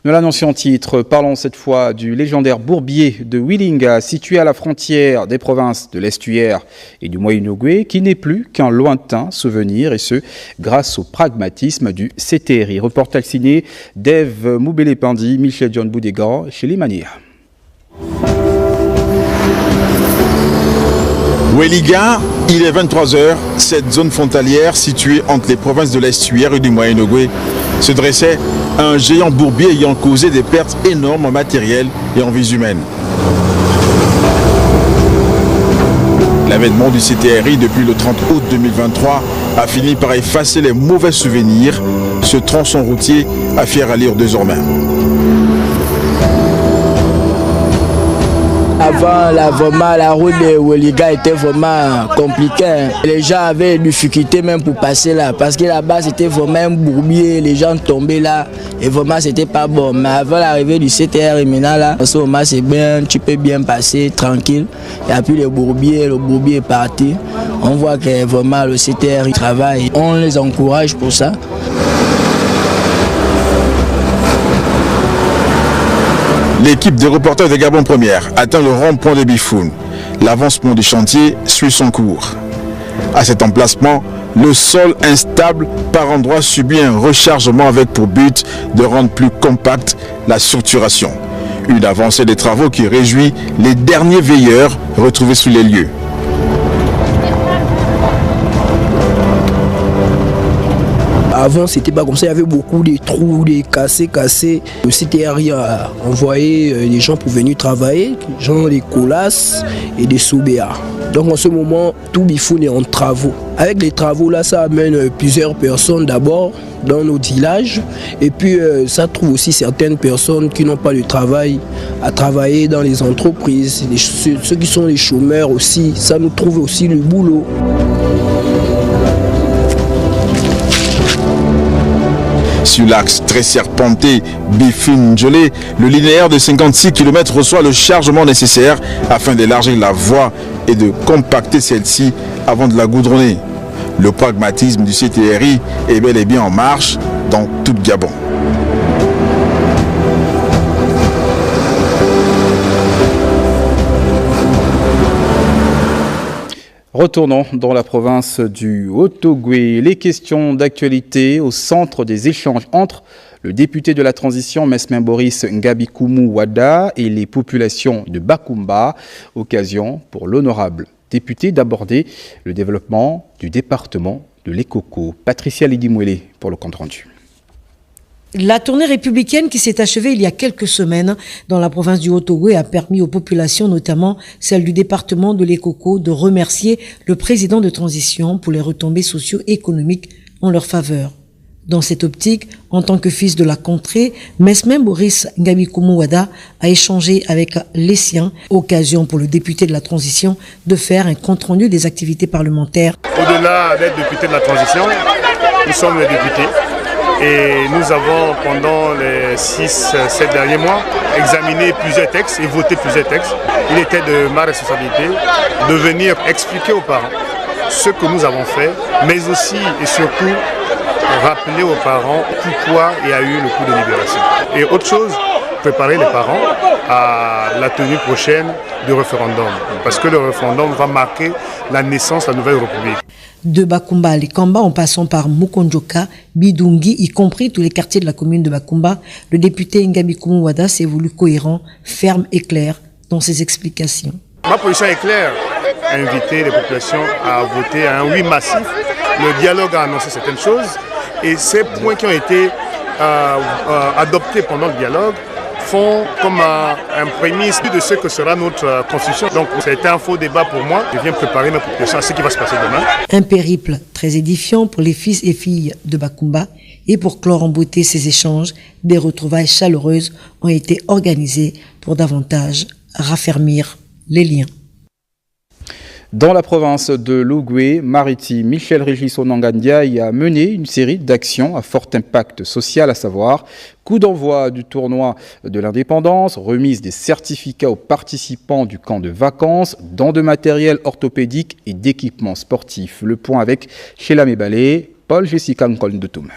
Nous l'annoncions en titre, parlons cette fois du légendaire bourbier de Wilinga, situé à la frontière des provinces de l'Estuaire et du Moyen-Ogooué, qui n'est plus qu'un lointain souvenir, et ce, grâce au pragmatisme du CTRI. Reportage signé Dave Moubele-Pandi, Michel John Boudégan, chez Limania. Wilinga, il est 23h. Cette zone frontalière située entre les provinces de l'Estuaire et du Moyen-Ogooué se dressait un géant bourbier ayant causé des pertes énormes en matériel et en vies humaines. L'avènement du CTRI depuis le 30 août 2023 a fini par effacer les mauvais souvenirs. Ce tronçon routier a fière allure désormais. Avant, la route de Wilinga était vraiment compliquée. Les gens avaient des difficultés même pour passer là, parce que là-bas c'était vraiment un bourbier, les gens tombaient là, et vraiment c'était pas bon. Mais avant l'arrivée du CTR, maintenant là, en ce moment c'est bien, tu peux bien passer tranquille. Il n'y a plus le bourbier est parti. On voit que vraiment le CTR il travaille, on les encourage pour ça. L'équipe des reporters de Gabon Première atteint le rond-point de Bifoun. L'avancement du chantier suit son cours. À cet emplacement, le sol instable par endroits subit un rechargement avec pour but de rendre plus compacte la structuration. Une avancée des travaux qui réjouit les derniers veilleurs retrouvés sous les lieux. Avant, c'était pas comme ça, il y avait beaucoup de trous, des cassés. Le CTR a envoyé des gens pour venir travailler, genre des colasses et des soubéas. Donc en ce moment, tout Bifoun est en travaux. Avec les travaux là, ça amène plusieurs personnes d'abord dans nos villages. Et puis ça trouve aussi certaines personnes qui n'ont pas de travail à travailler dans les entreprises. Ceux qui sont les chômeurs aussi, ça nous trouve aussi le boulot. Sur l'axe très serpenté Bifoun-Njolé, le linéaire de 56 km reçoit le chargement nécessaire afin d'élargir la voie et de compacter celle-ci avant de la goudronner. Le pragmatisme du CTRI est bel et bien en marche dans tout Gabon. Retournons dans la province du Haut-Ogooué. Les questions d'actualité au centre des échanges entre le député de la transition Mesmin Boris Ngabikoumou Wada et les populations de Bakoumba. Occasion pour l'honorable député d'aborder le développement du département de l'Ekoko. Patricia Lidimouélé pour le compte-rendu. La tournée républicaine qui s'est achevée il y a quelques semaines dans la province du Haut-Ogooué a permis aux populations, notamment celles du département de l'Ekoko, de remercier le président de transition pour les retombées socio-économiques en leur faveur. Dans cette optique, en tant que fils de la contrée, Mesmin Boris Ngabikoumou Wada a échangé avec les siens, occasion pour le député de la transition de faire un compte-rendu des activités parlementaires. Au-delà d'être député de la transition, nous sommes les députés. Et nous avons, pendant les 6-7 derniers mois, examiné plusieurs textes et voté plusieurs textes. Il était de ma responsabilité de venir expliquer aux parents ce que nous avons fait, mais aussi et surtout rappeler aux parents pourquoi il y a eu le coup de libération. Et autre chose, préparer les parents à la tenue prochaine du référendum. Parce que le référendum va marquer la naissance de la nouvelle République. De Bakoumba à Likamba, en passant par Mukondjoka, Bidungi, y compris tous les quartiers de la commune de Bakoumba, le député Ngabikoumou Wada s'est voulu cohérent, ferme et clair dans ses explications. Ma position est claire, inviter les populations à voter à un oui massif. Le dialogue a annoncé certaines choses et ces points qui ont été adoptés pendant le dialogue font comme un prémisse de ce que sera notre constitution. Donc c'était un faux débat pour moi. Je viens préparer mes populations à ce qui va se passer demain. Un périple très édifiant pour les fils et filles de Bakoumba. Et pour clore en beauté ces échanges, des retrouvailles chaleureuses ont été organisées pour davantage raffermir les liens. Dans la province de l'Ogooué maritime, Michel Régis Onangandia y a mené une série d'actions à fort impact social, à savoir coup d'envoi du tournoi de l'indépendance, remise des certificats aux participants du camp de vacances, dons de matériel orthopédique et d'équipements sportifs. Le point avec Sheila Mebalé, Paul Jessica Nkolndotoum.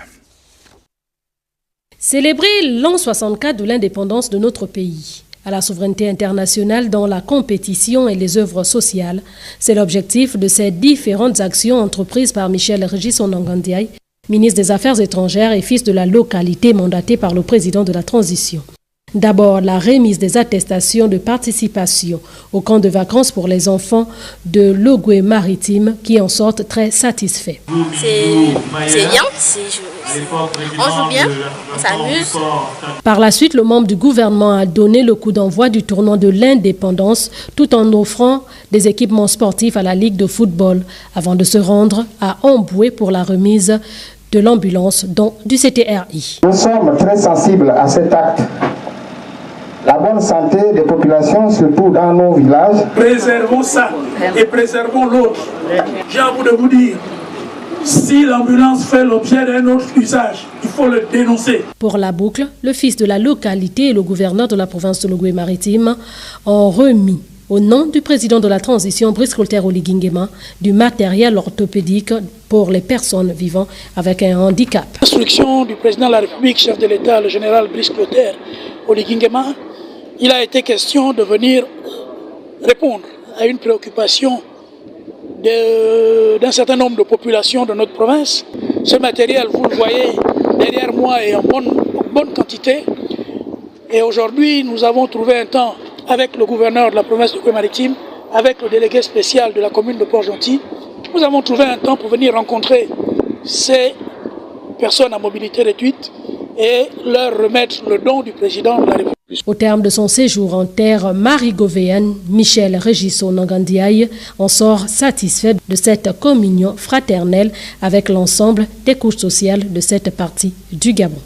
Célébrer l'an 64 de l'indépendance de notre pays, à la souveraineté internationale dans la compétition et les œuvres sociales, c'est l'objectif de ces différentes actions entreprises par Michel Régis Onangandiaï, ministre des Affaires étrangères et fils de la localité mandaté par le président de la transition. D'abord, la remise des attestations de participation au camp de vacances pour les enfants de l'Ogoué maritime qui en sortent très satisfaits. C'est bien, on joue bien, on s'amuse. Par la suite, le membre du gouvernement a donné le coup d'envoi du tournoi de l'indépendance tout en offrant des équipements sportifs à la Ligue de football avant de se rendre à Amboué pour la remise de l'ambulance du CTRI. Nous sommes très sensibles à cet acte. La bonne santé des populations, surtout dans nos villages. Préservons ça et préservons l'autre. J'ai envie de vous dire, si l'ambulance fait l'objet d'un autre usage, il faut le dénoncer. Pour la boucle, le fils de la localité et le gouverneur de la province de l'Ogoué maritime ont remis, au nom du président de la transition, Brice Clotaire Oligingema, du matériel orthopédique pour les personnes vivant avec un handicap. Instruction du président de la République, chef de l'État, le général Brice Clotaire Oligingema, il a été question de venir répondre à une préoccupation d'un certain nombre de populations de notre province. Ce matériel, vous le voyez derrière moi, est en bonne quantité. Et aujourd'hui, nous avons trouvé un temps avec le gouverneur de la province de L'Ogoué-Maritime, avec le délégué spécial de la commune de Port-Gentil. Nous avons trouvé un temps pour venir rencontrer ces personnes à mobilité réduite et leur remettre le don du président de la République. Au terme de son séjour en terre marigovéenne, Michel Régis Onangandiaï en sort satisfait de cette communion fraternelle avec l'ensemble des couches sociales de cette partie du Gabon.